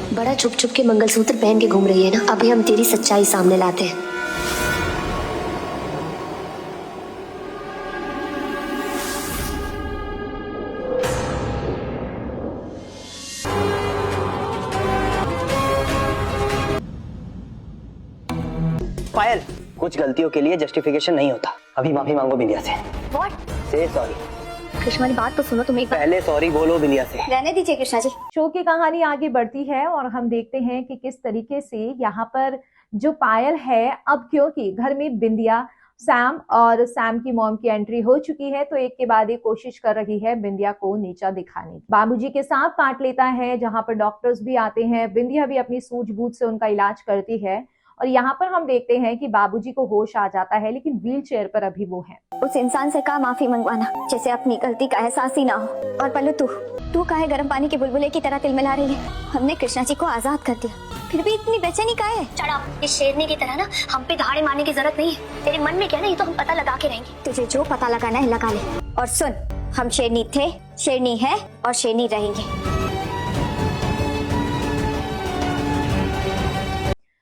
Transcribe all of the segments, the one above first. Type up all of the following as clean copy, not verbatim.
बड़ा छुप छुप के मंगलसूत्र पहन के घूम रही है ना, अभी हम तेरी सच्चाई सामने लाते हैं। पायल, कुछ गलतियों के लिए जस्टिफिकेशन नहीं होता। अभी माफी मांगो बिंदिया से। What? से सॉरी। कृष्णा की बात तो सुनो तुम एक बार। पहले सॉरी बोलो बिंदिया से। रहने दीजिए कृष्णा जी। शो की कहानी आगे बढ़ती है और हम देखते हैं कि किस तरीके से यहाँ पर जो पायल है, अब क्योंकि घर में बिंदिया, सैम और सैम की मॉम की एंट्री हो चुकी है, तो एक के बाद एक कोशिश कर रही है बिंदिया को नीचा दिखाने की। बाबूजी के सांप काट लेता है, जहां पर डॉक्टर्स भी आते हैं। बिंदिया भी अपनी सूझबूझ से उनका इलाज करती है और यहाँ पर हम देखते हैं कि बाबूजी को होश आ जाता है, लेकिन व्हील चेयर पर अभी वो है। उस इंसान से कहा माफी मंगवाना जैसे अपनी गलती का एहसास ही ना हो। और पल्लू, तू काहे गर्म पानी के बुलबुले की तरह तिलमिला रही है? हमने कृष्णा जी को आजाद कर दिया, फिर भी इतनी बेचैनी काहे है? चढ़ा इस शेरनी की तरह ना हम पे दहाड़े मारने की जरूरत नहीं है। तेरे मन में क्या ना, ये तो हम पता लगा के रहेंगे। तुझे जो पता लगाना है लगा ले। और सुन, हम शेरनी थे, शेरनी है और शेरनी रहेंगे।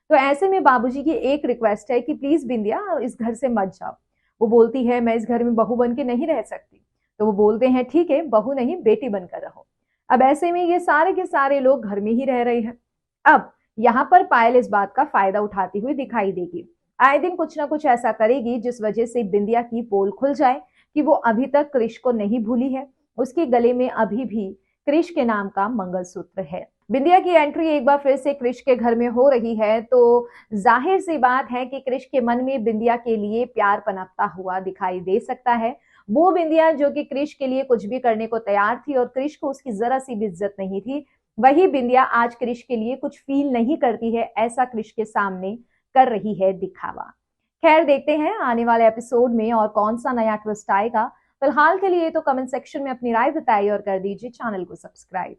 तो ऐसे में बाबूजी की एक रिक्वेस्ट है कि प्लीज बिंदिया इस घर से मत जाओ। वो बोलती है मैं इस घर में बहू बन के नहीं रह सकती। तो वो बोलते हैं ठीक है, बहू नहीं बेटी बनकर रहो। अब ऐसे में ये सारे के सारे लोग घर में ही रह रहे हैं। अब यहाँ पर पायल इस बात का फायदा उठाती हुई दिखाई देगी। आए दिन कुछ ना कुछ ऐसा करेगी जिस वजह से बिंदिया की पोल खुल जाए कि वो अभी तक कृष को नहीं भूली है। उसके गले में अभी भी कृष के नाम का मंगलसूत्र है। बिंदिया की एंट्री एक बार फिर से कृष के घर में हो रही है, तो जाहिर सी बात है कि कृष के मन में बिंदिया के लिए प्यार पनपता हुआ दिखाई दे सकता है। वो बिंदिया जो कि कृष के लिए कुछ भी करने को तैयार थी और कृष को उसकी जरा सी भी इज्जत नहीं थी, वही बिंदिया आज कृष के लिए कुछ फील नहीं करती है, ऐसा कृष के सामने कर रही है दिखावा। खैर, देखते हैं आने वाले एपिसोड में और कौन सा नया ट्विस्ट आएगा। फिलहाल के लिए तो कमेंट सेक्शन में अपनी राय बताइए और कर दीजिए चैनल को सब्सक्राइब।